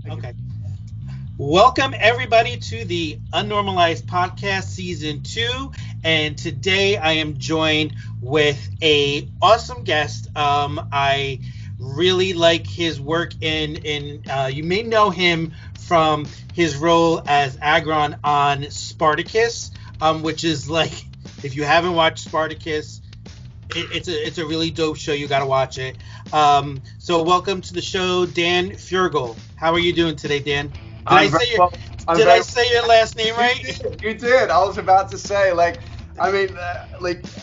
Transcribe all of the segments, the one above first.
Okay. Welcome everybody to the Unnormalized podcast season 2, and today I am joined with a awesome guest. I really like his work in you may know him from his role as Agron on Spartacus, which is like, if you haven't watched Spartacus, it's a really dope show. You got to watch it. So welcome to the show, Dan Feuerriegel. How are you doing today, Dan? Did I say your last name right? You did. I was about to say,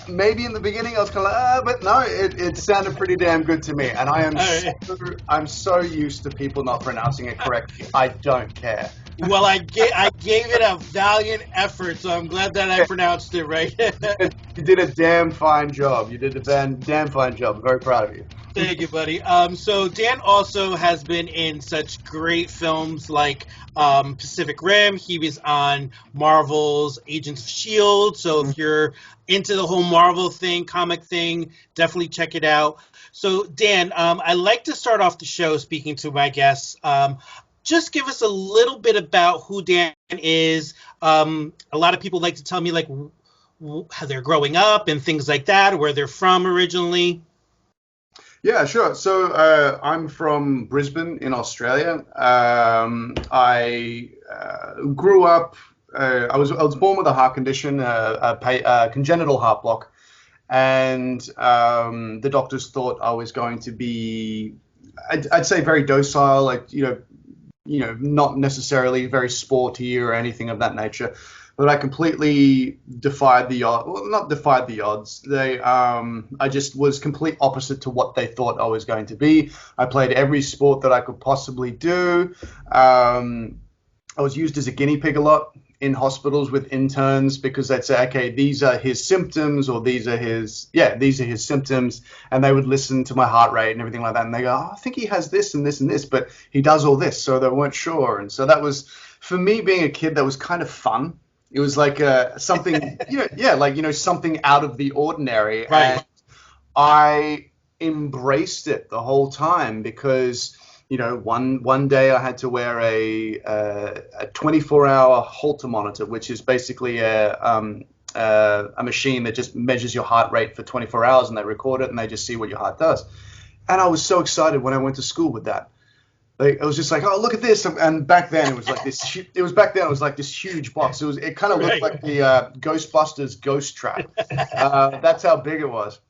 maybe in the beginning I was kind of but no, it sounded pretty damn good to me. And I'm so used to people not pronouncing it correctly. I don't care. Well, I gave it a valiant effort, so I'm glad that I pronounced it right. You did a damn fine job. You did a damn fine job. I'm very proud of you. Thank you, buddy. So Dan also has been in such great films like Pacific Rim. He was on Marvel's Agents of S.H.I.E.L.D. So if you're into the whole Marvel thing, comic thing, definitely check it out. So Dan, I like to start off the show speaking to my guests. Just give us a little bit about who Dan is. A lot of people like to tell me like how they're growing up and things like that, where they're from originally. Yeah, sure. So I'm from Brisbane in Australia. I grew up. I was born with a heart condition, a congenital heart block, and the doctors thought I was going to be, I'd say, very docile, like not necessarily very sporty or anything of that nature. But I completely defied the odds. Well, not defied the odds. I just was complete opposite to what they thought I was going to be. I played every sport that I could possibly do. I was used as a guinea pig a lot in hospitals with interns because they'd say, okay, these are his symptoms, or these are his symptoms. And they would listen to my heart rate and everything like that. And they go, oh, I think he has this and this and this, but he does all this. So they weren't sure. And so that was, for me being a kid, that was kind of fun. It was like something, something out of the ordinary. Right. And I embraced it the whole time because, one day I had to wear a 24-hour Holter monitor, which is basically a machine that just measures your heart rate for 24 hours, and they record it and they just see what your heart does. And I was so excited when I went to school with that. It was just like, oh, look at this. And back then it was like this. It was like this huge box. It kind of looked like the Ghostbusters ghost trap. That's how big it was.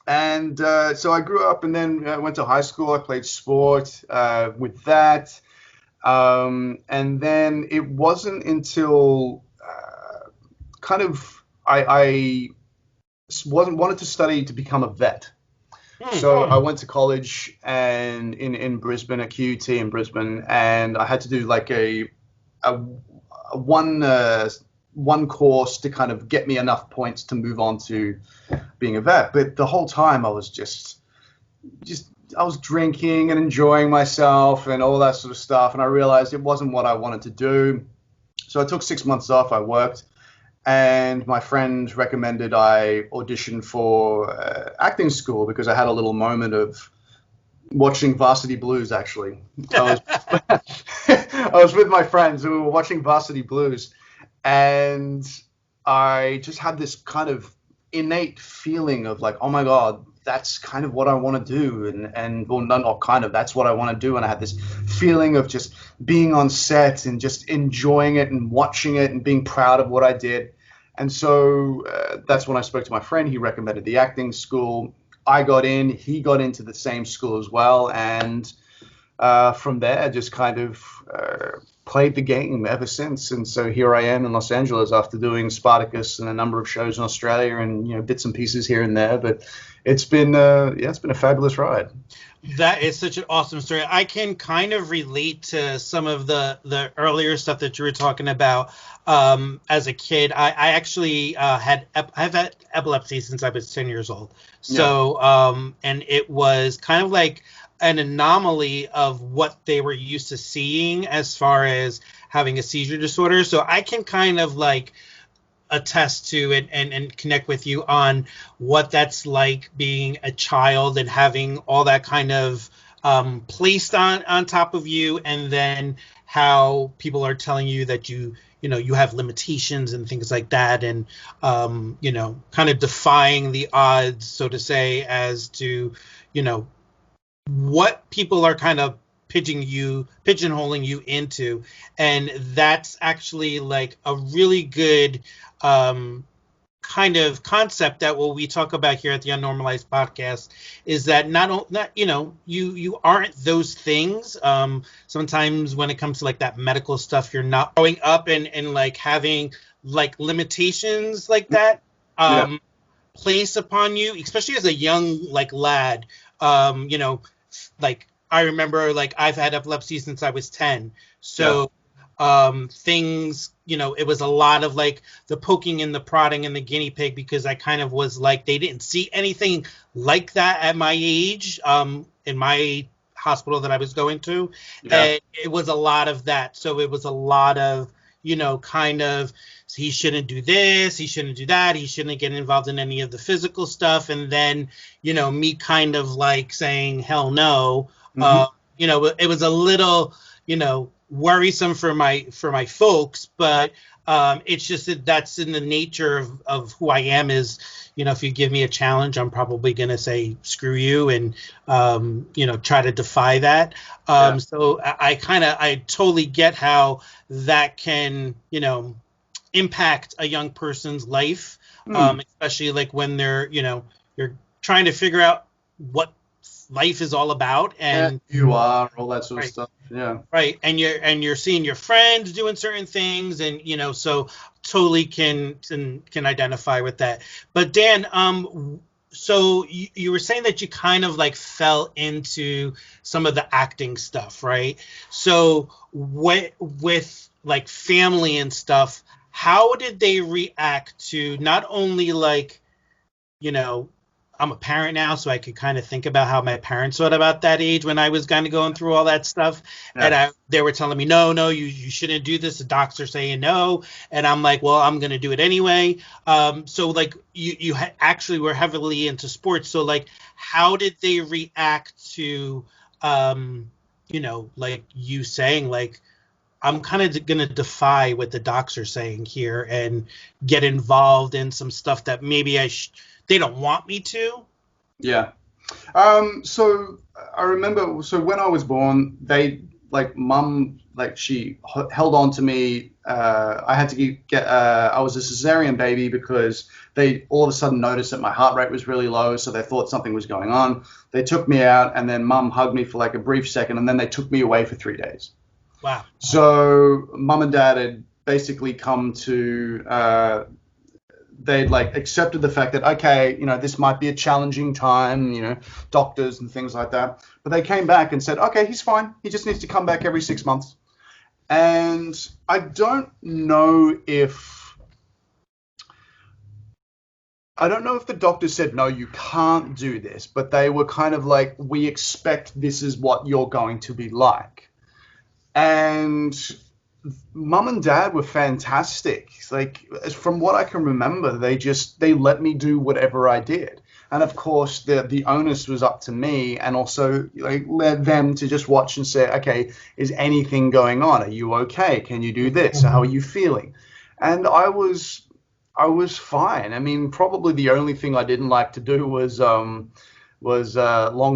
And so I grew up, and then went to high school. I played sport with that. And then it wasn't until I wanted to study to become a vet. So I went to college and in Brisbane, at QUT in Brisbane, and I had to do like a one course to kind of get me enough points to move on to being a vet. But the whole time I was just I was drinking and enjoying myself and all that sort of stuff, and I realized it wasn't what I wanted to do. So I took 6 months off. I worked. And my friend recommended I audition for acting school because I had a little moment of watching Varsity Blues, actually. I was with my friends and we were watching Varsity Blues, and I just had this kind of innate feeling of like, oh my God, that's kind of what I want to do. That's what I want to do. And I had this feeling of just being on set and just enjoying it and watching it and being proud of what I did. And so that's when I spoke to my friend. He recommended the acting school. I got in. He got into the same school as well. And from there, I just kind of played the game ever since. And so here I am in Los Angeles after doing Spartacus and a number of shows in Australia and, bits and pieces here and there. But it's been a fabulous ride. That is such an awesome story. I can kind of relate to some of the earlier stuff that you were talking about. As a kid, I actually I've had epilepsy since I was 10 years old. So, and it was kind of like an anomaly of what they were used to seeing as far as having a seizure disorder. So I can kind of like attest to it and connect with you on what that's like being a child and having all that kind of placed on top of you, and then how people are telling you that you have limitations and things like that, and kind of defying the odds, so to say, as to what people are kind of pigeonholing you into. And that's actually like a really good kind of concept that what we talk about here at the Unnormalized podcast is that not you aren't those things. Sometimes when it comes to like that medical stuff, you're not growing up and like having like limitations like that placed upon you, especially as a young like lad. Like I remember, like I've had epilepsy since I was 10. So things, it was a lot of like the poking and the prodding and the guinea pig, because I kind of was like, they didn't see anything like that at my age, in my hospital that I was going to. And it was a lot of that. So it was a lot of, kind of, he shouldn't do this, he shouldn't do that, he shouldn't get involved in any of the physical stuff. And then, me kind of like saying, hell no. It was a little, worrisome for my folks, but it's just that's in the nature of who I am. Is if you give me a challenge, I'm probably gonna say screw you and try to defy that. So I totally get how that can impact a young person's life, especially like when they're you're trying to figure out what life is all about, and you are all that sort of stuff. Right. And you're seeing your friends doing certain things, and so totally can identify with that. But Dan, so you were saying that you kind of like fell into some of the acting stuff, right? So with like family and stuff, how did they react to not only like, I'm a parent now, so I could kind of think about how my parents thought about that age when I was kind of going through all that stuff. And they were telling me, no, you shouldn't do this. The docs are saying no. And I'm like, well, I'm going to do it anyway. So like you actually were heavily into sports. So like, how did they react to, like you saying like, I'm kind of going to defy what the docs are saying here and get involved in some stuff that maybe they don't want me to? So I remember, so when I was born, mum, she held on to me. I had to I was a cesarean baby because they all of a sudden noticed that my heart rate was really low. So they thought something was going on. They took me out, and then mum hugged me for like a brief second, and then they took me away for 3 days. Wow. So mum and dad had basically come to, they'd like accepted the fact that, okay, this might be a challenging time, doctors and things like that. But they came back and said, okay, he's fine. He just needs to come back every 6 months. And I don't know if the doctor said, no, you can't do this, but they were kind of like, we expect this is what you're going to be like. And mum and dad were fantastic. Like, from what I can remember, they let me do whatever I did. And of course, the onus was up to me, and also like led them to just watch and say, okay, is anything going on? Are you okay? Can you do this? How are you feeling? And I was fine. I mean, probably the only thing I didn't like to do was long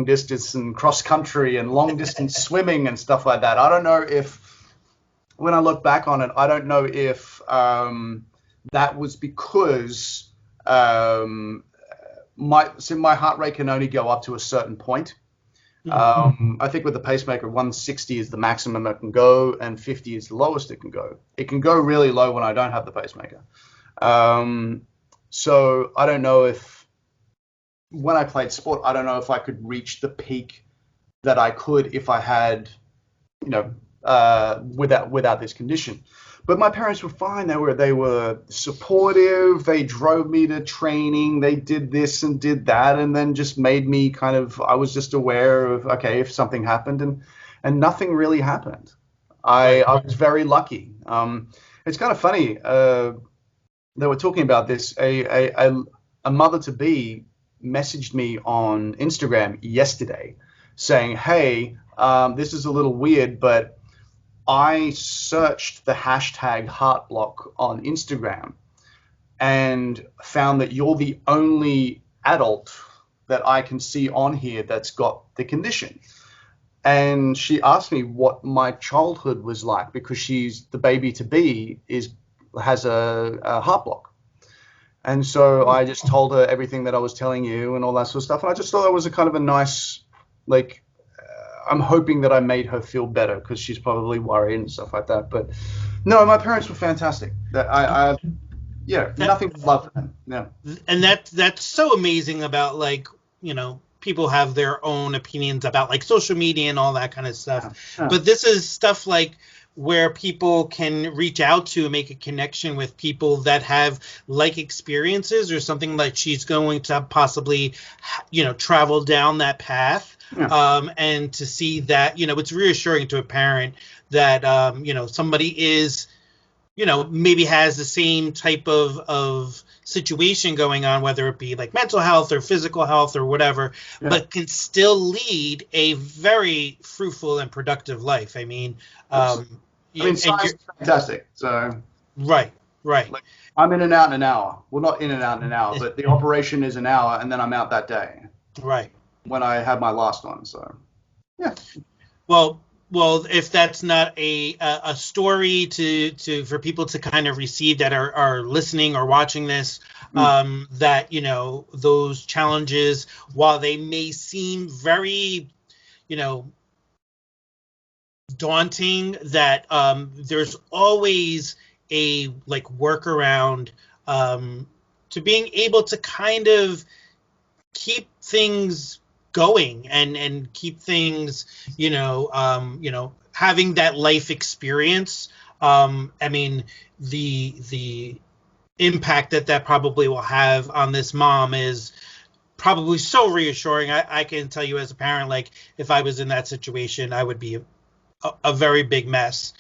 distance and cross country and long distance swimming and stuff like that. I don't know if, when I look back on it, I don't know if that was because my heart rate can only go up to a certain point. I think with the pacemaker, 160 is the maximum it can go, and 50 is the lowest it can go. It can go really low when I don't have the pacemaker. So I don't know if, when I played sport, I don't know if I could reach the peak that I could if I had, without this condition. But my parents were fine. They were supportive. They drove me to training. They did this and did that, and then just made me kind of, I was just aware of, okay, if something happened, and nothing really happened. I was very lucky. It's kind of funny. They were talking about this. A mother to be messaged me on Instagram yesterday saying, hey, this is a little weird, but I searched the hashtag heartblock on Instagram and found that you're the only adult that I can see on here that's got the condition. And she asked me what my childhood was like, because she's the baby to be has a heart block. And so I just told her everything that I was telling you and all that sort of stuff. And I just thought that was a kind of a nice, like, I'm hoping that I made her feel better, because she's probably worried and stuff like that. But no, my parents were fantastic. Nothing but love for them. Yeah. And that's so amazing about, like, people have their own opinions about, like, social media and all that kind of stuff. Yeah. But this is stuff like where people can reach out to and make a connection with people that have like experiences or something, like she's going to possibly, travel down that path. Yeah. And to see that, it's reassuring to a parent that, somebody is, maybe has the same type of situation going on, whether it be like mental health or physical health or whatever, yeah, but can still lead a very fruitful and productive life. I mean, science is fantastic. So right. Like, I'm in and out in an hour. Well, not in and out in an hour, but the operation is an hour, and then I'm out that day. Right. When I had my last one. So yeah. Well, if that's not a story for people to kind of receive that are listening or watching this, that, those challenges, while they may seem very, daunting, that there's always a, like, workaround to being able to kind of keep things going and keep things, having that life experience. I mean, the impact that probably will have on this mom is probably so reassuring. I can tell you as a parent, like, if I was in that situation, I would be a very big mess.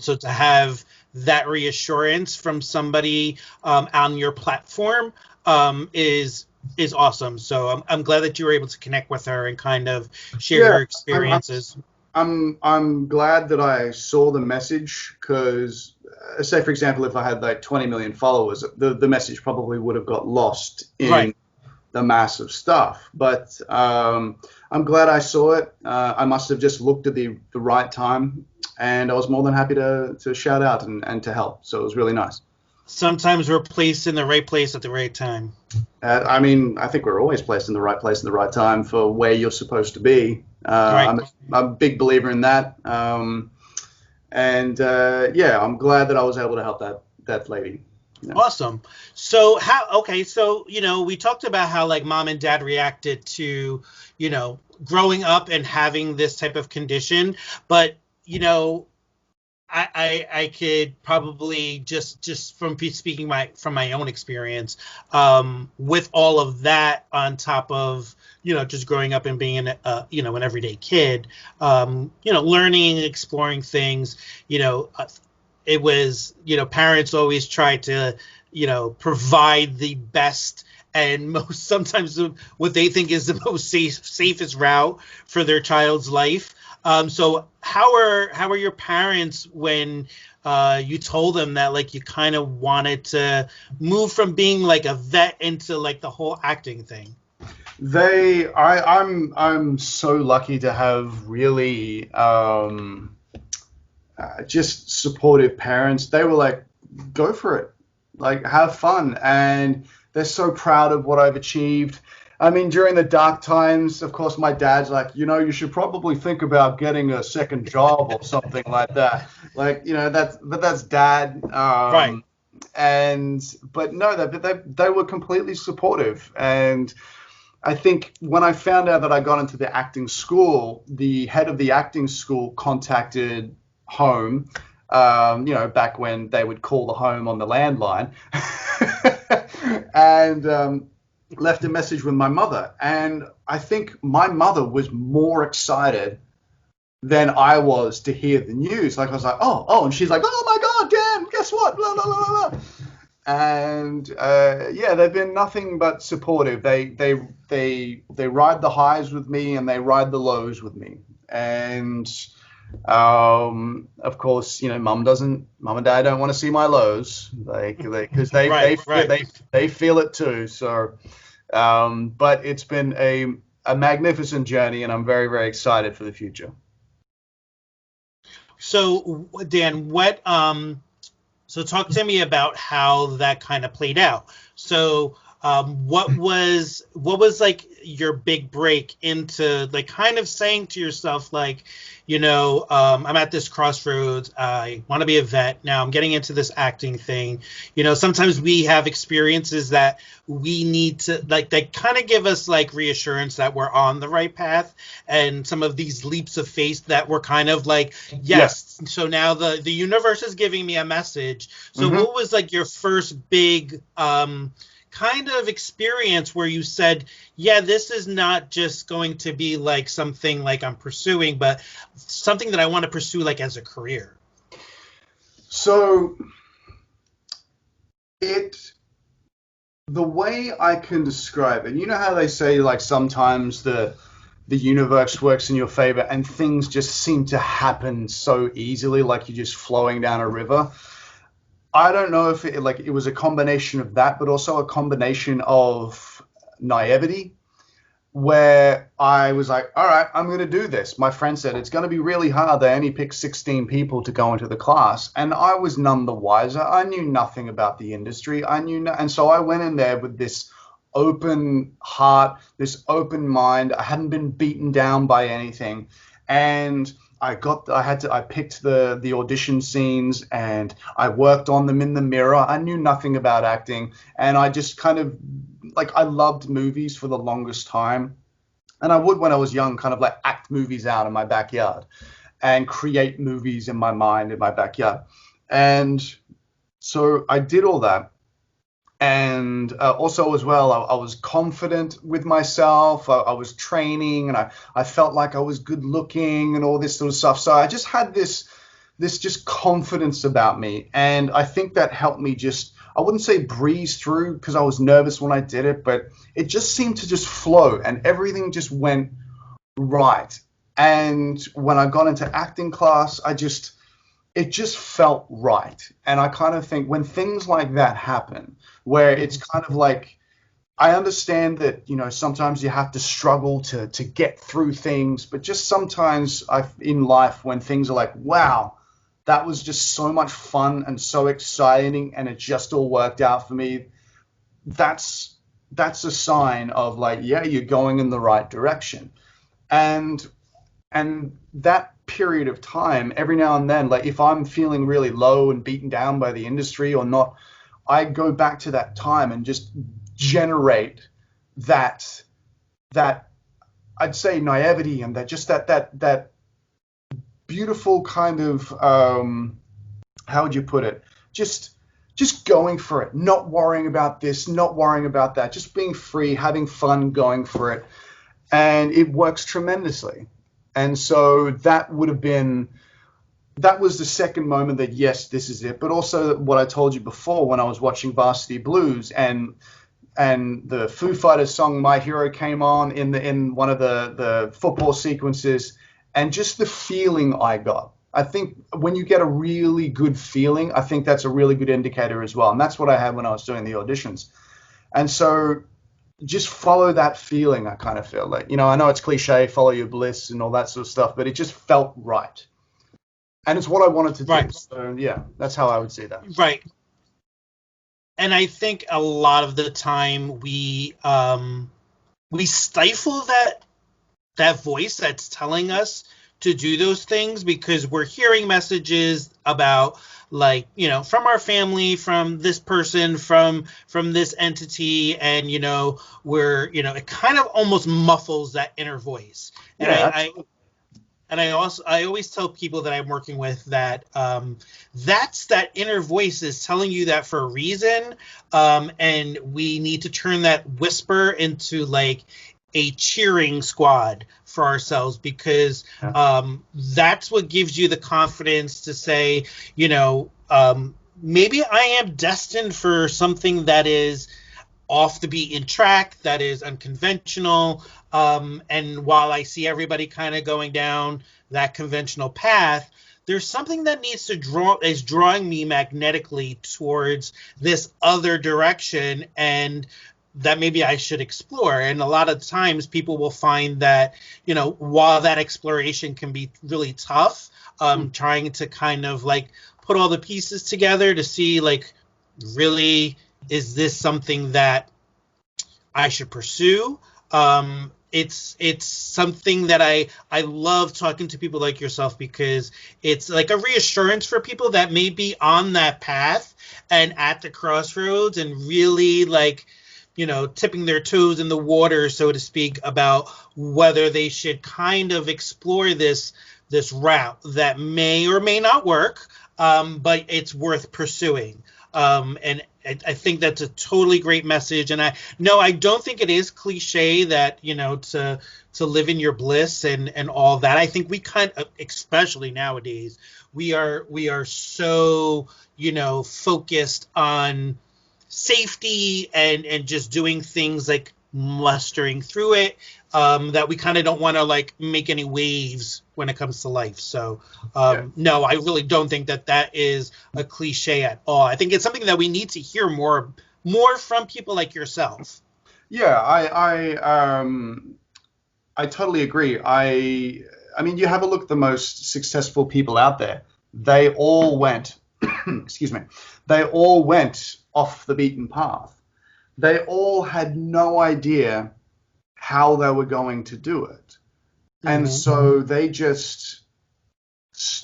So to have that reassurance from somebody on your platform is awesome. So I'm glad that you were able to connect with her and kind of share her experiences. I'm glad that I saw the message, because say, for example, if I had like 20 million followers, the message probably would have got lost in the mass of stuff. But I'm glad I saw it. I must have just looked at the right time, and I was more than happy to shout out and to help. So it was really nice. Sometimes we're placed in the right place at the right time. I think we're always placed in the right place at the right time for where you're supposed to be. I'm a big believer in that. I'm glad that I was able to help that lady. Yeah. Awesome. So we talked about how, like, mom and dad reacted to, growing up and having this type of condition, but, I could probably just from speaking from my own experience, with all of that on top of, just growing up and being an everyday kid, learning, exploring things, it was, parents always try to, provide the best and sometimes what they think is the most safest route for their child's life. So how are your parents when you told them that, like, you kind of wanted to move from being like a vet into, like, the whole acting thing? I'm so lucky to have really just supportive parents. They were like, go for it, like, have fun, and they're so proud of what I've achieved. I mean, during the dark times, of course, my dad's like, you should probably think about getting a second job or something like that. Like, that's dad. Right. But no, they were completely supportive. And I think when I found out that I got into the acting school, the head of the acting school contacted home, back when they would call the home on the landline, and left a message with my mother. And I think my mother was more excited than I was to hear the news. Like, I was like, oh, and she's like, oh my God, Dan, guess what? Blah, blah, blah, blah. And yeah, they've been nothing but supportive. They ride the highs with me and they ride the lows with me. And of course, mum and dad don't want to see my lows, because they feel it too. So, but it's been a magnificent journey, and I'm very, very excited for the future. So, Dan, so talk to me about how that kind of played out. So, what was like your big break into like kind of saying to yourself, like, I'm at this crossroads. I want to be a vet. Now I'm getting into this acting thing. Sometimes we have experiences that we need to like, that kind of give us like reassurance that we're on the right path. And some of these leaps of faith that we're kind of like, yes. Yeah. So now the universe is giving me a message. So what was like your first big, kind of experience where you said, yeah, this is not just going to be like something like I'm pursuing, but something that I want to pursue like as a career? So the way I can describe it, how they say like sometimes the universe works in your favor and things just seem to happen so easily, like you're just flowing down a river. I don't know if it was a combination of that, but also a combination of naivety, where I was like, all right, I'm going to do this. My friend said it's going to be really hard. They only picked 16 people to go into the class. And I was none the wiser. I knew nothing about the industry. And so I went in there with this open heart, this open mind. I hadn't been beaten down by anything. And I picked the audition scenes and I worked on them in the mirror. I knew nothing about acting, and I just kind of I loved movies for the longest time. And I would, when I was young, kind of like act movies out in my backyard and create movies in my mind in my backyard. And so I did all that. And also as well, I was confident with myself. I was training, and I felt like I was good looking and all this sort of stuff. So I just had this just confidence about me. And I think that helped me I wouldn't say breeze through, because I was nervous when I did it, but it just seemed to just flow and everything just went right. And when I got into acting class, it just felt right. And I kind of think when things like that happen, where it's kind of like, I understand that, sometimes you have to struggle to get through things, but just sometimes in life when things are like, wow, that was just so much fun and so exciting and it just all worked out for me, that's a sign of like, yeah, you're going in the right direction. And that period of time, every now and then, like if I'm feeling really low and beaten down by the industry or not, I go back to that time and just generate that I'd say naivety and that beautiful kind of how would you put it? Just going for it, not worrying about this, not worrying about that, just being free, having fun, going for it. And it works tremendously. And so that was the second moment that, yes, this is it. But also what I told you before, when I was watching Varsity Blues and the Foo Fighters song My Hero came on in one of the football sequences, and just the feeling I got. I think when you get a really good feeling, I think that's a really good indicator as well. And that's what I had when I was doing the auditions. And so just follow that feeling, I kind of feel like. I know it's cliche, follow your bliss and all that sort of stuff, but it just felt right. And it's what I wanted to do. Right. So, yeah, that's how I would see that. Right. And I think a lot of the time we stifle that voice that's telling us to do those things, because we're hearing messages about, like, from our family, from this person, from this entity, and we're it kind of almost muffles that inner voice. And yeah, I always tell people that I'm working with that that's that inner voice is telling you that for a reason, and we need to turn that whisper into like a cheering squad for ourselves, because that's what gives you the confidence to say, maybe I am destined for something that is off the beaten track, that is unconventional. And while I see everybody kind of going down that conventional path, there's something that is drawing me magnetically towards this other direction, and that maybe I should explore. And a lot of times people will find that, while that exploration can be really tough, trying to kind of like put all the pieces together to see, like, really, is this something that I should pursue? It's something that I love talking to people like yourself, because it's like a reassurance for people that may be on that path and at the crossroads and really, like, tipping their toes in the water, so to speak, about whether they should kind of explore this route that may or may not work, but it's worth pursuing. And I think that's a totally great message. And I don't think it is cliche that, to live in your bliss and all that. I think we kind of, especially nowadays, we are so, focused on safety and just doing things like mustering through it, that we kind of don't want to like make any waves when it comes to life. So no, I really don't think that is a cliche at all. I think it's something that we need to hear more from people like yourself. Yeah, I totally agree. I mean, you have a look at the most successful people out there. They all went, excuse me, they all went off the beaten path. They all had no idea how they were going to do it. And so they just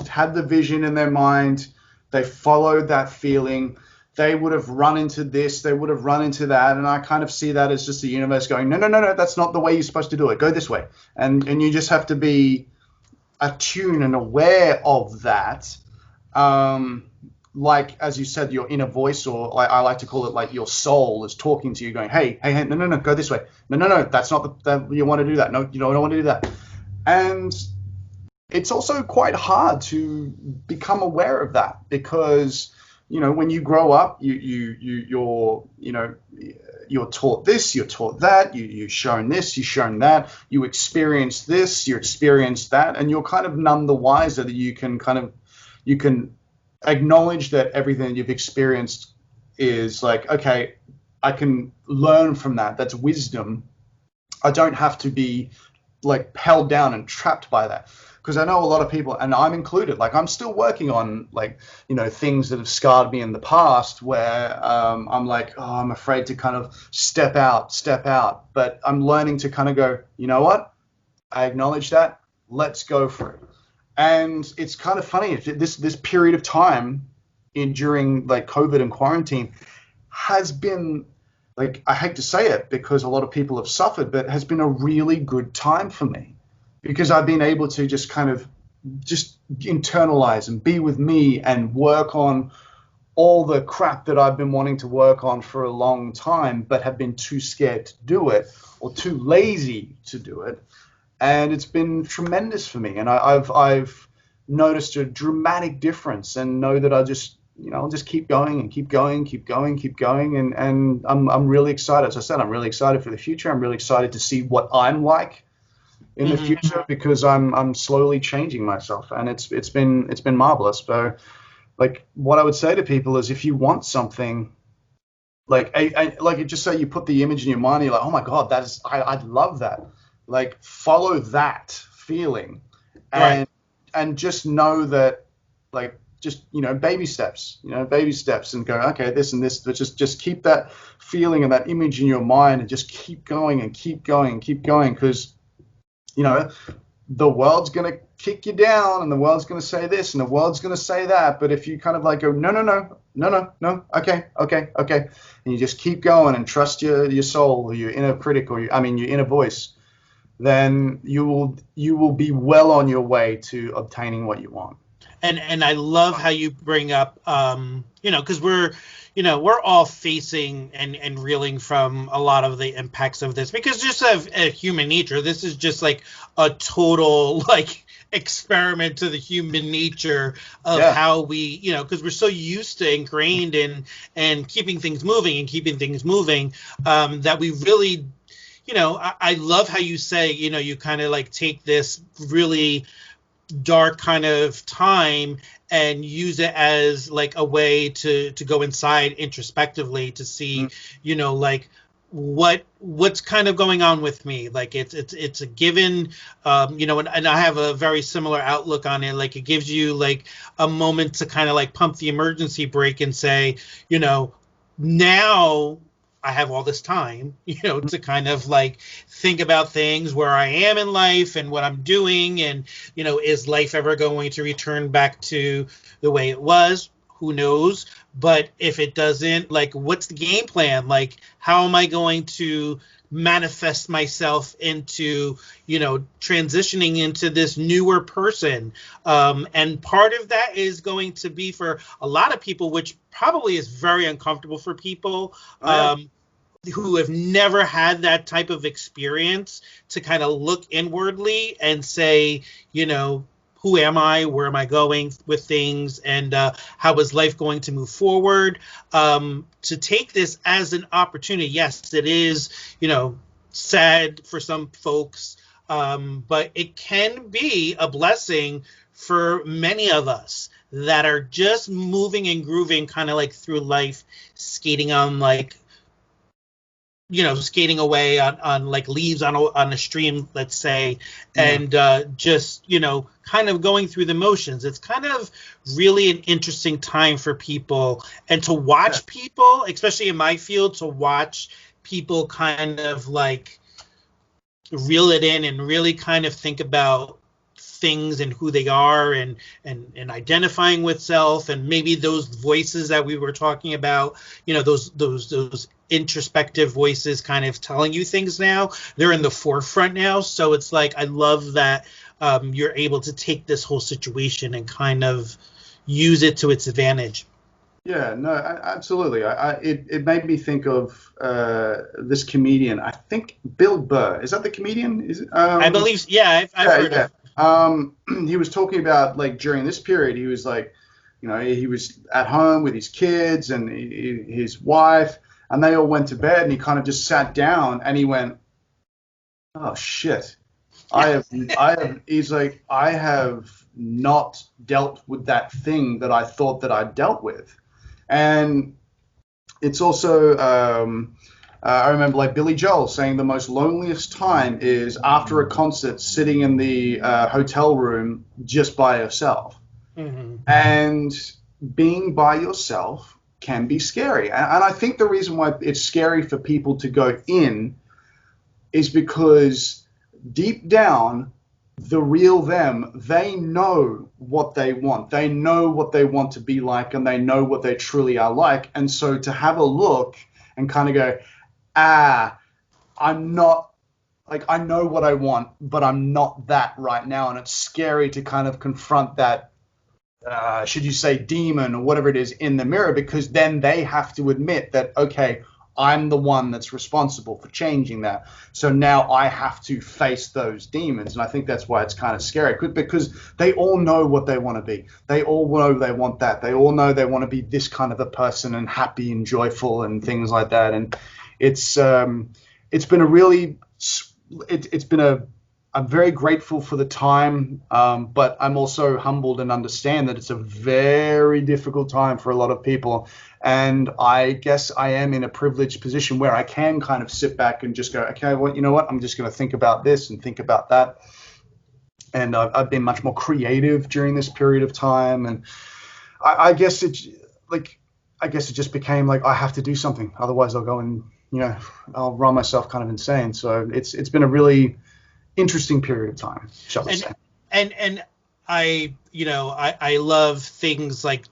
had the vision in their mind. They followed that feeling. They would have run into this. They would have run into that. And I kind of see that as just the universe going, no, that's not the way you're supposed to do it. Go this way. And you just have to be attuned and aware of that. Like, as you said, your inner voice, or I like to call it like your soul is talking to you going, hey, no, go this way. No, that's not you want to do that. No, you don't want to do that. And it's also quite hard to become aware of that, because, when you grow up, you're taught this, you're taught that, you're shown this, you're shown that, you experience this, you experience that, and you're kind of none the wiser that you can acknowledge that everything you've experienced is like, okay, I can learn from that. That's wisdom. I don't have to be like held down and trapped by that. Because I know a lot of people, and I'm included, like I'm still working on like, things that have scarred me in the past, where I'm like, oh, I'm afraid to kind of step out. But I'm learning to kind of go, you know what? I acknowledge that. Let's go for it. And it's kind of funny, this period of time during like COVID and quarantine has been, like, I hate to say it because a lot of people have suffered, but has been a really good time for me, because I've been able to just kind of just internalize and be with me and work on all the crap that I've been wanting to work on for a long time, but have been too scared to do it or too lazy to do it. And it's been tremendous for me. And I've noticed a dramatic difference, and know that I'll just keep going and keep going. And I'm really excited. As I said, I'm really excited for the future. I'm really excited to see what I'm like in the future, because I'm slowly changing myself, and it's been marvelous. So, like, what I would say to people is, if you want something, like just say you put the image in your mind, and you're like, oh my God, I'd love that. Like, follow that feeling, and just know that, like, just baby steps, and go, okay, this and this, but just keep that feeling and that image in your mind, and just keep going and keep going, because the world's going to kick you down, and the world's going to say this, and the world's going to say that. But if you kind of like go, no, okay, and you just keep going and trust your soul, or your inner critic, or your inner voice, then you will be well on your way to obtaining what you want. And I love how you bring up, because we're all facing and reeling from a lot of the impacts of this, because just of human nature, this is just like a total like experiment to the human nature of how we, because we're so used to ingrained in and keeping things moving that we really, I love how you say, you kind of like take this really dark kind of time and use it as like a way to go inside introspectively to see, like what's kind of going on with me. Like it's a given, and I have a very similar outlook on it. Like it gives you like a moment to kind of like pump the emergency brake and say, now I have all this time, to kind of like think about things, where I am in life and what I'm doing. And, is life ever going to return back to the way it was? Who knows? But if it doesn't, like, what's the game plan? Like, how am I going to manifest myself into, transitioning into this newer person? And part of that is going to be for a lot of people, which probably is very uncomfortable for people who have never had that type of experience, to kind of look inwardly and say, who am I? Where am I going with things? And how is life going to move forward? To take this as an opportunity. Yes, it is, sad for some folks, but it can be a blessing for many of us that are just moving and grooving kind of like through life, skating on like, skating away on like leaves on a stream, let's say, and just, kind of going through the motions. It's kind of really an interesting time for people, and to watch people, especially in my field, to watch people kind of like reel it in and really kind of think about things and who they are, and identifying with self, and maybe those voices that we were talking about, those introspective voices kind of telling you things now, they're in the forefront now. So it's like, I love that you're able to take this whole situation and kind of use it to its advantage. Yeah, no, absolutely. It made me think of this comedian. I think Bill Burr. Is that the comedian? Is it, I believe. Yeah, I've heard of. He was talking about, like, during this period, he was like, he was at home with his kids and his wife, and they all went to bed, and he kind of just sat down and he went, "Oh shit, he's like, I have not dealt with that thing that I thought that I dealt with." And it's also, I remember like Billy Joel saying the most loneliest time is after a concert, sitting in the hotel room just by yourself. Mm-hmm. And being by yourself can be scary. And I think the reason why it's scary for people to go in is because deep down, the real them, they know what they want. They know what they want to be like, and they know what they truly are like. And so to have a look and kind of go, I'm not, like, I know what I want, but I'm not that right now. And it's scary to kind of confront that, should you say demon or whatever it is in the mirror, because then they have to admit that, okay, I'm the one that's responsible for changing that. So now I have to face those demons. And I think that's why it's kind of scary, because they all know what they want to be. They all know they want that. They all know they want to be this kind of a person and happy and joyful and things like that. And it's been a really, I'm very grateful for the time, but I'm also humbled and understand that it's a very difficult time for a lot of people. And I guess I am in a privileged position where I can kind of sit back and just go, okay, well, you know what? I'm just going to think about this and think about that. And I've been much more creative during this period of time. And I guess it just became like, I have to do something. Otherwise I'll go and, I'll run myself kind of insane. So it's been a really interesting period of time, shall I say. And I love things like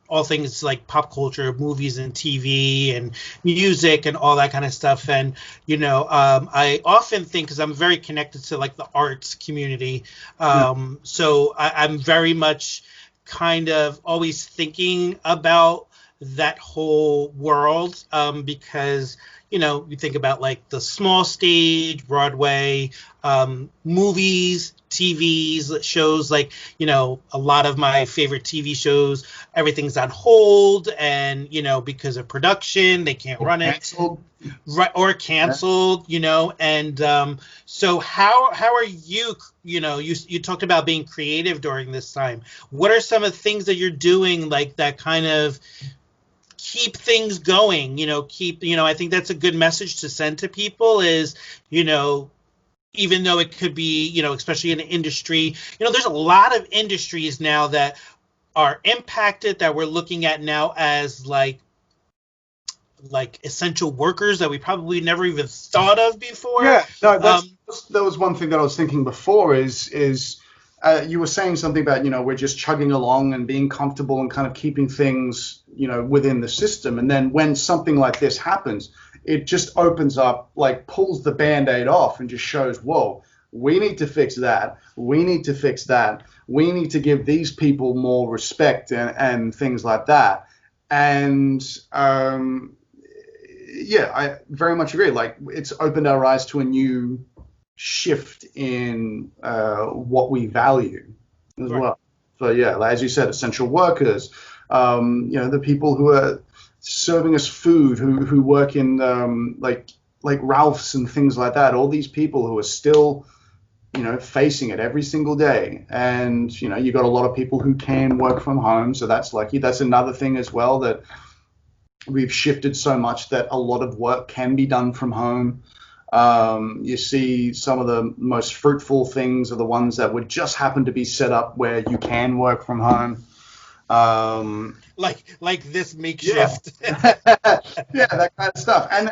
all things like pop culture, movies and TV and music and all that kind of stuff. And, I often think, because I'm very connected to like the arts community. So I'm very much kind of always thinking about that whole world, because, you think about like the small stage, Broadway, movies, TVs, shows like, a lot of my favorite TV shows, everything's on hold and, because of production, they can't run it. Canceled. Right, or canceled, and so how are you, you talked about being creative during this time. What are some of the things that you're doing like that kind of keep things going, I think that's a good message to send to people is, even though it could be, especially in the industry, there's a lot of industries now that are impacted that we're looking at now as like essential workers that we probably never even thought of before. Yeah, no, that was one thing that I was thinking before is you were saying something about, we're just chugging along and being comfortable and kind of keeping things, within the system. And then when something like this happens, it just opens up, like pulls the Band-Aid off and just shows, whoa, we need to fix that. We need to fix that. We need to give these people more respect and things like that. And yeah, I very much agree. Like it's opened our eyes to a new shift in what we value as well. So yeah, as you said, essential workers, the people who are serving us food, who work in like Ralph's and things like that. All these people who are still, facing it every single day. And you got a lot of people who can work from home, so that's lucky. That's another thing as well, that we've shifted so much that a lot of work can be done from home. You see some of the most fruitful things are the ones that would just happen to be set up where you can work from home. Like this makeshift. Yeah. Yeah, that kind of stuff. And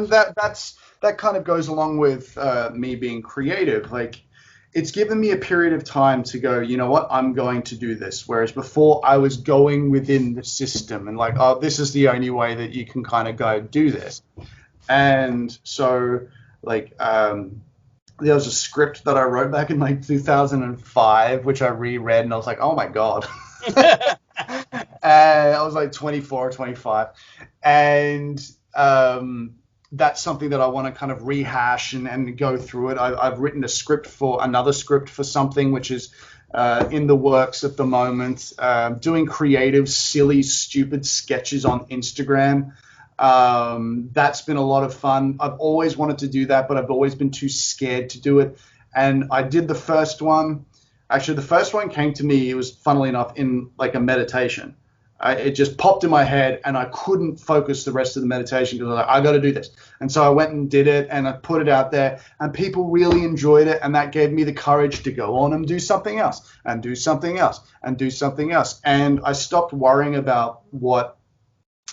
that kind of goes along with me being creative. Like it's given me a period of time to go, you know what, I'm going to do this. Whereas before I was going within the system and like, oh, this is the only way that you can kind of go do this. And so like there was a script that I wrote back in like 2005, which I reread and I was like, oh my God. And I was like 24, 25. And that's something that I want to kind of rehash and go through it. I've written another script for something which is in the works at the moment, doing creative, silly, stupid sketches on Instagram. That's been a lot of fun. I've always wanted to do that, but I've always been too scared to do it. And I did the first one. Actually, the first one came to me, it was funnily enough in like a meditation. It just popped in my head and I couldn't focus the rest of the meditation because I was like, I got to do this. And so I went and did it and I put it out there and people really enjoyed it. And that gave me the courage to go on and do something else and do something else and do something else. And I stopped worrying about what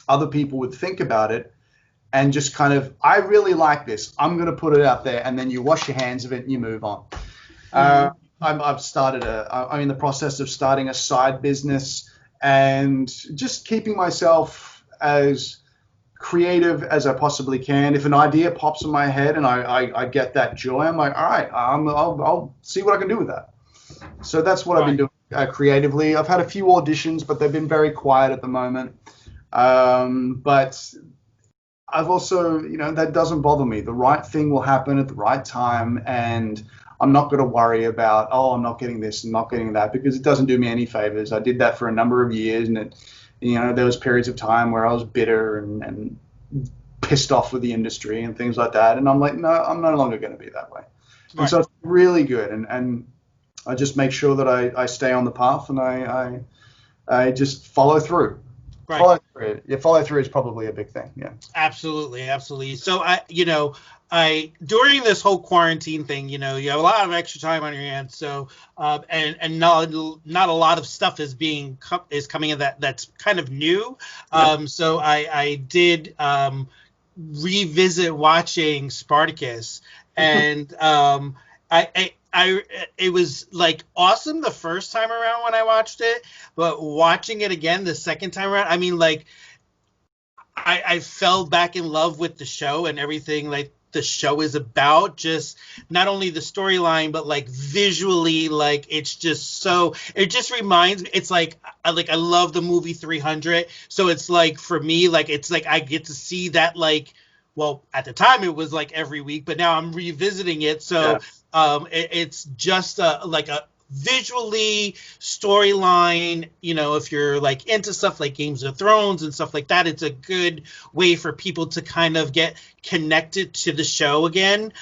other people would think about it and just kind of, I really like this. I'm going to put it out there. And then you wash your hands of it and you move on. I'm in the process of starting a side business and just keeping myself as creative as I possibly can. If an idea pops in my head and I get that joy, I'm like, all right, I'll see what I can do with that. So that's what I've been doing creatively. I've had a few auditions, but they've been very quiet at the moment. But I've also, that doesn't bother me. The right thing will happen at the right time, and I'm not going to worry about, I'm not getting this and not getting that, because it doesn't do me any favors. I did that for a number of years, and there was periods of time where I was bitter and pissed off with the industry and things like that. And I'm like, no, I'm no longer going to be that way. Right. And so it's really good. And I just make sure that I stay on the path and I just follow through. Right. Follow through is probably a big thing. Yeah. Absolutely. So I during this whole quarantine thing, you have a lot of extra time on your hands. So and not a lot of stuff is coming in that's kind of new. So I did revisit watching Spartacus, and it was like awesome the first time around when I watched it, but watching it again the second time around, I mean, like I fell back in love with the show and everything like the show is about, just not only the storyline, but like visually, like it just reminds me, it's like I love the movie 300. So it's like, for me, like, it's like I get to see that like well, at the time it was like every week, but now I'm revisiting it. So it's just like a visually storyline, if you're like into stuff like Games of Thrones and stuff like that, it's a good way for people to kind of get connected to the show again.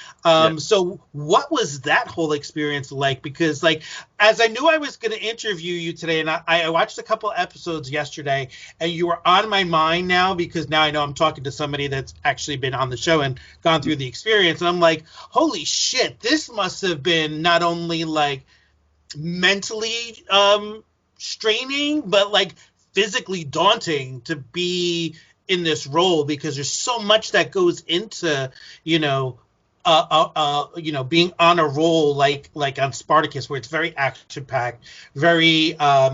So what was that whole experience like? Because like, as I knew I was going to interview you today, and I watched a couple episodes yesterday, and you were on my mind now because now I know I'm talking to somebody that's actually been on the show and gone through the experience. And I'm like, holy shit, this must have been not only like mentally straining, but like physically daunting to be in this role, because there's so much that goes into being on a role like on Spartacus, where it's very action packed, very a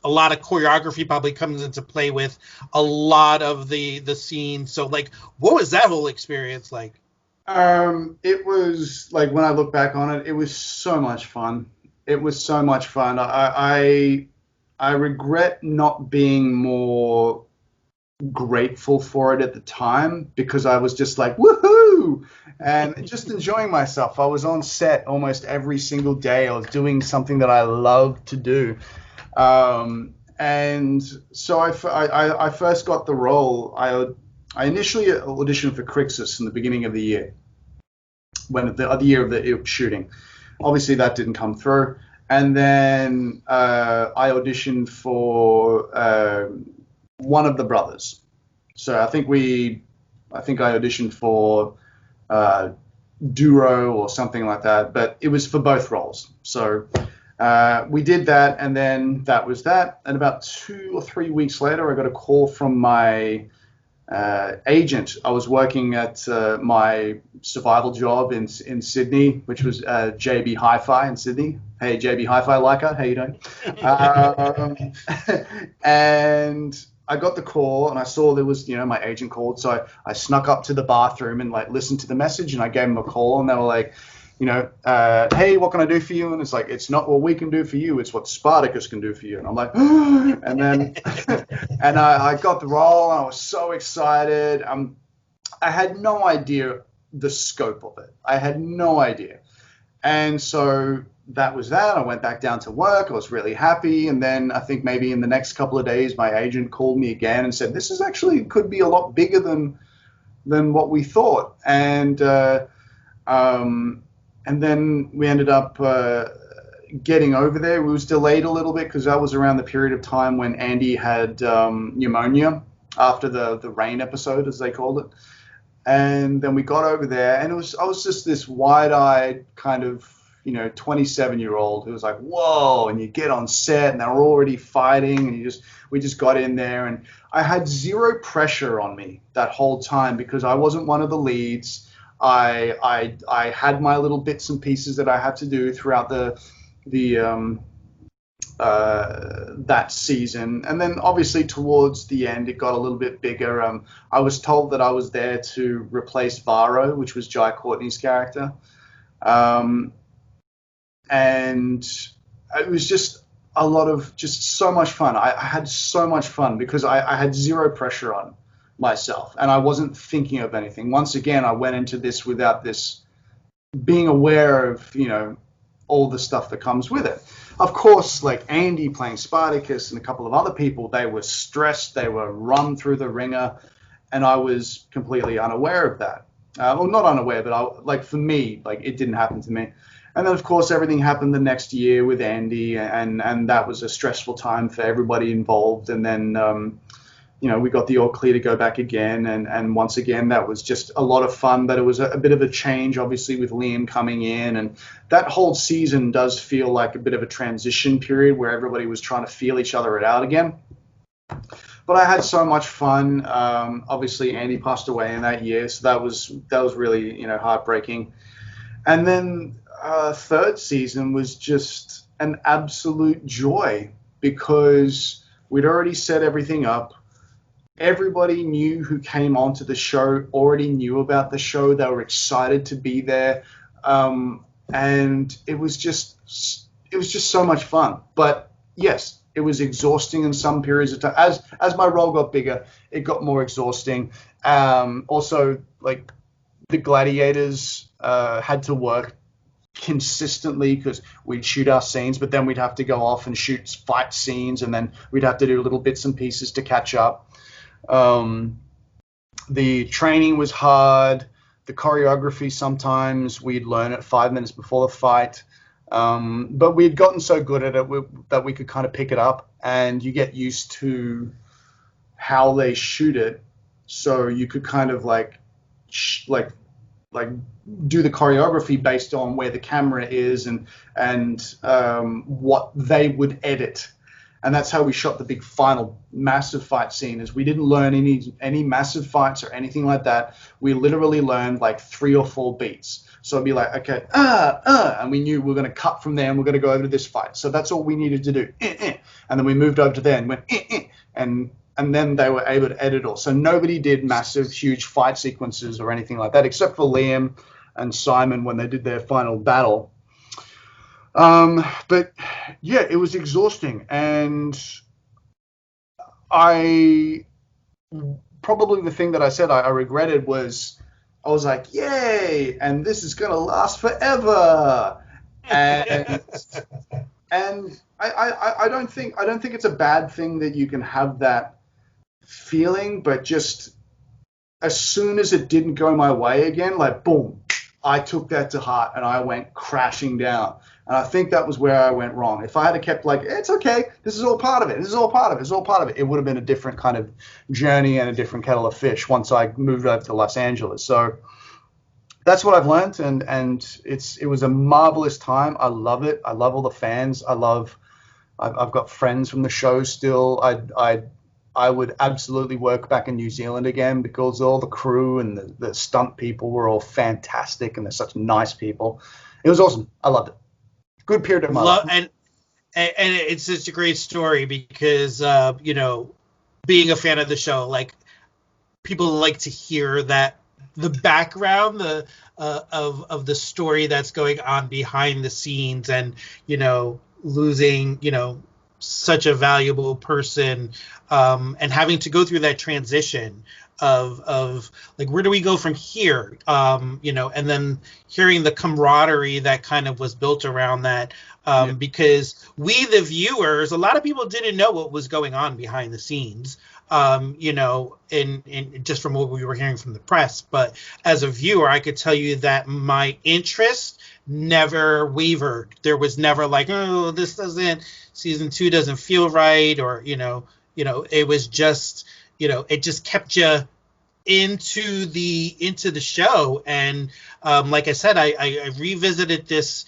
lot of choreography probably comes into play with a lot of the scenes. So like, what was that whole experience like? It was like, when I look back on it, it was so much fun. It was so much fun. I regret not being more grateful for it at the time, because I was just like, woohoo, and just enjoying myself. I was on set almost every single day. I was doing something that I loved to do. And so I first got the role. I initially auditioned for Crixus in the beginning of the year, when the year of the shooting. Obviously, that didn't come through. And then I auditioned for one of the brothers. So I think I auditioned for Duro or something like that, but it was for both roles. So we did that, and then that was that. And about 2 or 3 weeks later, I got a call from my agent. I was working at my survival job in Sydney, which was JB Hi-Fi in Sydney. Hey, JB Hi-Fi Leica, how you doing? And I got the call, and I saw there was, my agent called. So I snuck up to the bathroom and like listened to the message, and I gave them a call, and they were like, hey, what can I do for you? And it's like, it's not what we can do for you, it's what Spartacus can do for you. And I'm like, and then, and I got the role, and I was so excited. I had no idea the scope of it. I had no idea. And so that was that. I went back down to work. I was really happy. And then I think maybe in the next couple of days, my agent called me again and said, this is actually could be a lot bigger than what we thought. And then we ended up getting over there. We was delayed a little bit because that was around the period of time when Andy had pneumonia after the rain episode, as they called it. And then we got over there, and I was just this wide-eyed kind of 27-year-old who was like, whoa, and you get on set and they're already fighting, and we just got in there, and I had zero pressure on me that whole time because I wasn't one of the leads. I had my little bits and pieces that I had to do throughout that season, and then obviously towards the end it got a little bit bigger. I was told that I was there to replace Varro, which was Jai Courtney's character, and it was just a lot of just so much fun. I had so much fun because I had zero pressure on myself, and I wasn't thinking of anything. Once again, I went into this without this being aware of all the stuff that comes with it. Of course, like Andy playing Spartacus and a couple of other people, they were stressed, they were run through the ringer, and I was completely unaware of that. Well, not unaware, but for me, it didn't happen to me. And then, of course, everything happened the next year with Andy, and that was a stressful time for everybody involved. And then, we got the all clear to go back again. And once again, that was just a lot of fun, but it was a bit of a change, obviously, with Liam coming in. And that whole season does feel like a bit of a transition period where everybody was trying to feel each other out again. But I had so much fun. Obviously, Andy passed away in that year, so that was really, heartbreaking. And then third season was just an absolute joy because we'd already set everything up. Everybody knew who came onto the show, already knew about the show. They were excited to be there. And it was just so much fun. But yes, it was exhausting in some periods of time. As my role got bigger, it got more exhausting. Also, like the gladiators had to work consistently because we'd shoot our scenes, but then we'd have to go off and shoot fight scenes, and then we'd have to do little bits and pieces to catch up. The training was hard. The choreography, sometimes we'd learn it 5 minutes before the fight. But we'd gotten so good at it that we could kind of pick it up, and you get used to how they shoot it. So you could kind of like do the choreography based on where the camera is and what they would edit. And that's how we shot the big final massive fight scene. Is we didn't learn any massive fights or anything like that. We literally learned like 3 or 4 beats. So it'd be like, okay, and we knew we were going to cut from there and we're going to go over to this fight. So that's all we needed to do. And then we moved over to there and went, and then they were able to edit all. So nobody did massive, huge fight sequences or anything like that, except for Liam and Simon when they did their final battle. But yeah, it was exhausting, and probably the thing that I said I regretted was I was like, yay, and this is gonna last forever, and I don't think it's a bad thing that you can have that feeling, but just as soon as it didn't go my way again, like boom, I took that to heart and I went crashing down. And I think that was where I went wrong. If I had kept like, it's okay, this is all part of it, this is all part of it, it's all part of it, it would have been a different kind of journey and a different kettle of fish once I moved over to Los Angeles. So that's what I've learned, and it was a marvelous time. I love it. I love all the fans. I've got friends from the show still. I would absolutely work back in New Zealand again because all the crew and the stunt people were all fantastic, and they're such nice people. It was awesome. I loved it. Good period of my life. And it's such a great story because, being a fan of the show, like, people like to hear that the background of the story that's going on behind the scenes, and, losing, such a valuable person, and having to go through that transition of like, where do we go from here, and then hearing the camaraderie that kind of was built around that, because we, the viewers, a lot of people didn't know what was going on behind the scenes, in just from what we were hearing from the press. But as a viewer, I could tell you that my interest never wavered. There was never like, oh, season 2 doesn't feel right, or it was just, it just kept you into the show. And like I said, I revisited this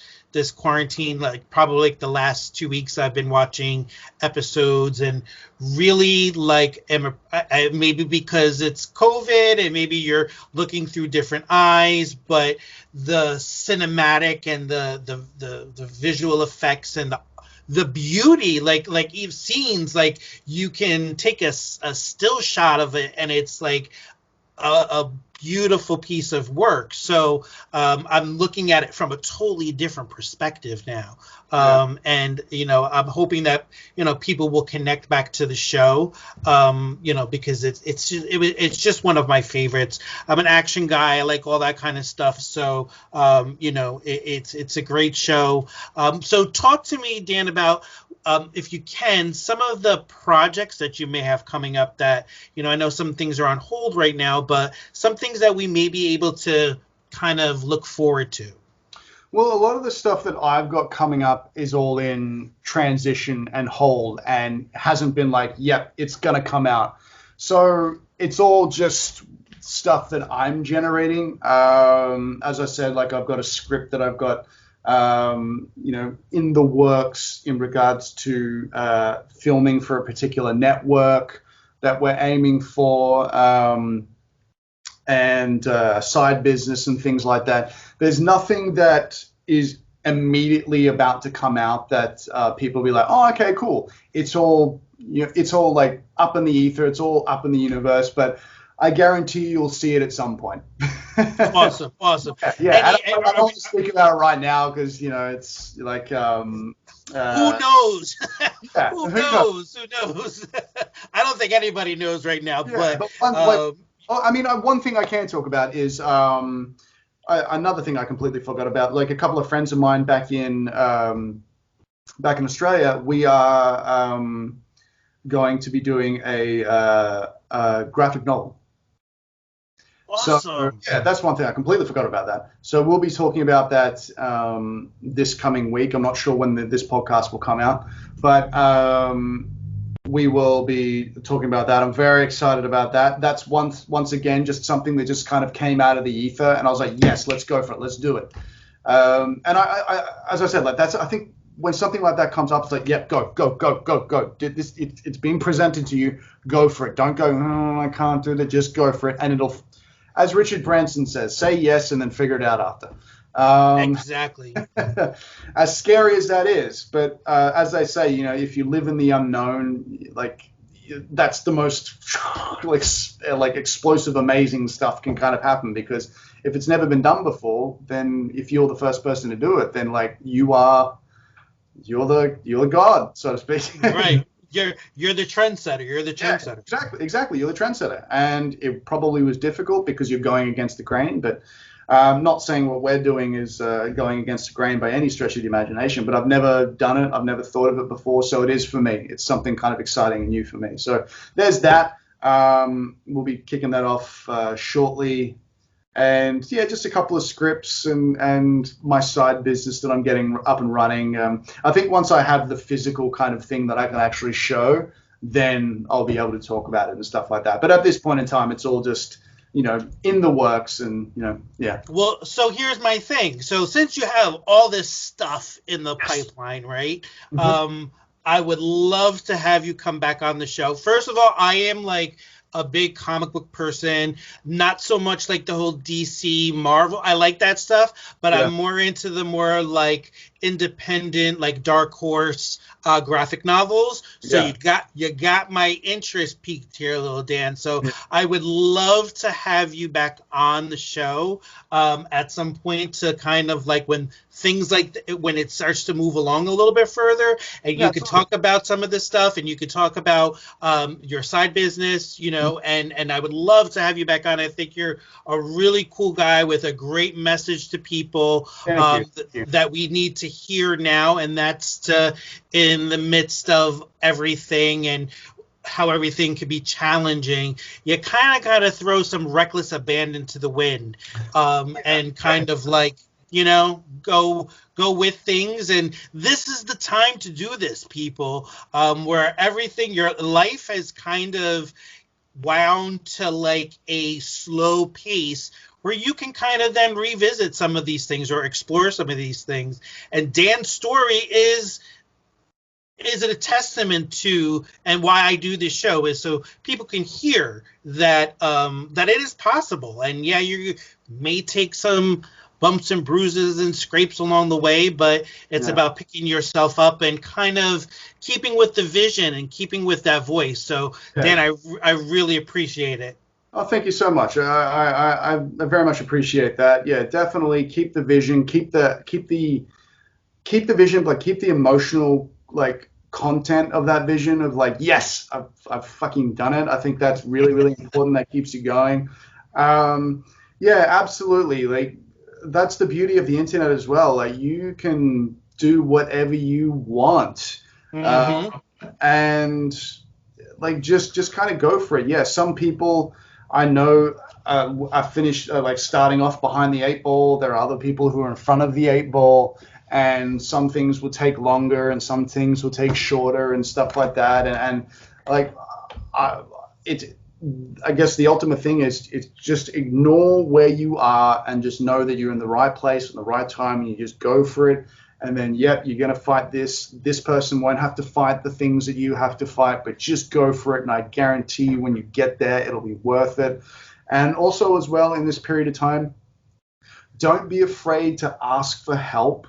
quarantine, like probably like the last 2 weeks. I've been watching episodes and really like maybe because it's COVID and maybe you're looking through different eyes, but the cinematic and the visual effects and the beauty, like Eve scenes, like you can take a still shot of it and it's like a beautiful piece of work. So I'm looking at it from a totally different perspective now. And I'm hoping that people will connect back to the show, because it's just one of my favorites. I'm an action guy. I like all that kind of stuff. So it's a great show. So talk to me, Dan, about if you can, some of the projects that you may have coming up that, I know some things are on hold right now, but some things that we may be able to kind of look forward to. Well, a lot of the stuff that I've got coming up is all in transition and hold and hasn't been like, yep, it's going to come out. So it's all just stuff that I'm generating. As I said, like I've got a script that I've got in the works in regards to filming for a particular network that we're aiming for, and side business and things like that. There's nothing that is immediately about to come out that people will be like, oh, okay, cool. It's all like up in the ether. It's all up in the universe, but I guarantee you'll see it at some point. Awesome. Yeah, I don't want to speak about it right now because, it's like, Who knows? Yeah, Who who knows? knows? Who knows? I don't think anybody knows right now, Yeah, but but one thing I can talk about is another thing I completely forgot about. Like a couple of friends of mine back in Australia, we are going to be doing a graphic novel. So awesome. yeah, that's one thing I completely forgot about that. So we'll be talking about that this coming week. I'm not sure when this podcast will come out, but we will be talking about that. I'm very excited about that. That's once again just something that just kind of came out of the ether, and I was like, yes, let's go for it. Let's do it. And I as I said, like I think when something like that comes up, it's like, yeah, go. It's being presented to you. Go for it. Don't go, I can't do that. Just go for it, and it'll. As Richard Branson says, say yes and then figure it out after. Exactly. As scary as that is, but as they say, if you live in the unknown, like that's the most like explosive, amazing stuff can kind of happen, because if it's never been done before, then if you're the first person to do it, then like you're the god, so to speak. Right. You're the trendsetter. You're the trendsetter. Yeah, exactly. You're the trendsetter, and it probably was difficult because you're going against the grain. But not saying what we're doing is going against the grain by any stretch of the imagination. But I've never done it. I've never thought of it before, so it is for me. It's something kind of exciting and new for me. So there's that. We'll be kicking that off shortly. And yeah, just a couple of scripts and my side business that I'm getting up and running. I think once I have the physical kind of thing that I can actually show, then I'll be able to talk about it and stuff like that. But at this point in time, it's all just, in the works and, yeah. Well, so here's my thing. So since you have all this stuff in the pipeline, right? Mm-hmm. I would love to have you come back on the show. First of all, I am like a big comic book person, not so much like the whole DC Marvel. I like that stuff, but I'm more into the more like independent, like Dark Horse graphic novels. So you got my interest piqued here, little Dan. So I would love to have you back on the show at some point to kind of like when things like when it starts to move along a little bit further, and you could talk about some of this stuff, and you could talk about your side business, and I would love to have you back on. I think you're a really cool guy with a great message to people that we need to hear now, and that's in the midst of everything and how everything could be challenging, you kind of got to throw some reckless abandon to the wind, and kind of like, go with things. And this is the time to do this, people, where everything, your life has kind of wound to like a slow pace where you can kind of then revisit some of these things or explore some of these things. And Dan's story is it a testament to, and why I do this show is so people can hear that that it is possible. And yeah, you may take some bumps and bruises and scrapes along the way, but it's about picking yourself up and kind of keeping with the vision and keeping with that voice. So Dan, I really appreciate it. Oh, thank you so much. I very much appreciate that. Yeah, definitely keep the vision, keep the vision, but keep the emotional like content of that vision of like, yes, I've fucking done it. I think that's really, really important. That keeps you going. Yeah, absolutely. Like that's the beauty of the internet as well. Like you can do whatever you want, and like just kind of go for it. Yeah, some people I know are finished like starting off behind the 8 ball. There are other people who are in front of the 8 ball. And some things will take longer and some things will take shorter and stuff like that. And like, I guess the ultimate thing is it's just ignore where you are and just know that you're in the right place at the right time, and you just go for it. And then, you're going to fight this. This person won't have to fight the things that you have to fight, but just go for it. And I guarantee you when you get there, it'll be worth it. And also as well, in this period of time, don't be afraid to ask for help.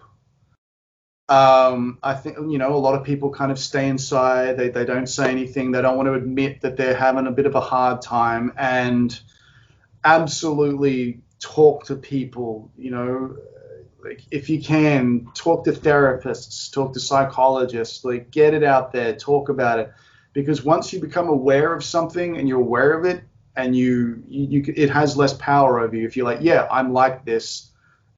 I think, a lot of people kind of stay inside. They don't say anything. They don't want to admit that they're having a bit of a hard time, and absolutely talk to people, like, if you can, talk to therapists, talk to psychologists, like, get it out there, talk about it, because once you become aware of something and you're aware of it, and it has less power over you if you're like, yeah, I'm like this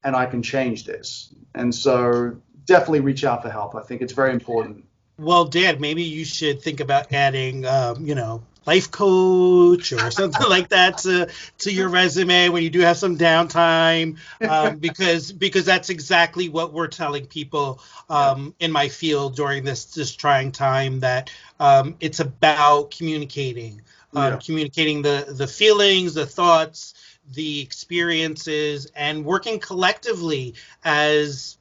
and I can change this. And so definitely reach out for help. I think it's very important. Well, Dan, maybe you should think about adding, life coach or something like that to your resume when you do have some downtime, because that's exactly what we're telling people in my field during this trying time, that it's about communicating. Communicating the feelings, the thoughts, the experiences, and working collectively as,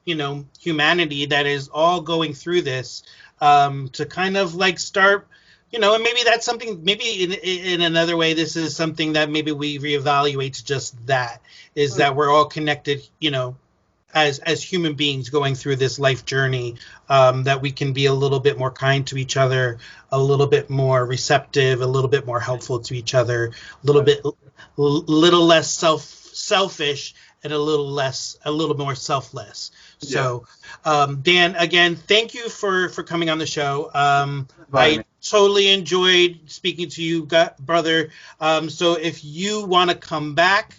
humanity that is all going through this, to kind of like start, and maybe that's something, maybe in another way, this is something that maybe we reevaluate to just that, is that we're all connected, as human beings going through this life journey, that we can be a little bit more kind to each other, a little bit more receptive, a little bit more helpful to each other, little less selfish, and a little more selfless. So, Dan, again, thank you for coming on the show. I totally enjoyed speaking to you, brother. So if you want to come back,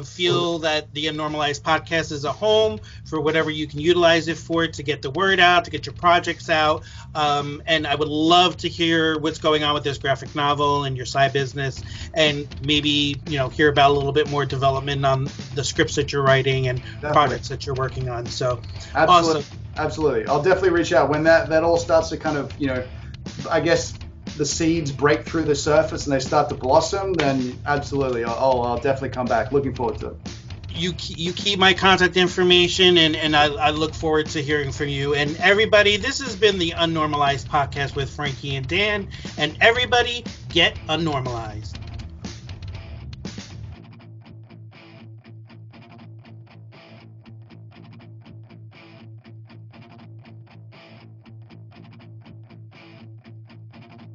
feel that the Unnormalized podcast is a home for whatever you can utilize it for, to get the word out, to get your projects out. And I would love to hear what's going on with this graphic novel and your side business, and maybe, hear about a little bit more development on the scripts that you're writing and projects that you're working on. So absolutely. Awesome. Absolutely. I'll definitely reach out when that all starts to kind of, I guess, the seeds break through the surface and they start to blossom, then absolutely, I'll definitely come back. Looking forward to it. You keep my contact information, and I look forward to hearing from you. And everybody, this has been the Unnormalized podcast with Frankie and Dan, and everybody get unnormalized.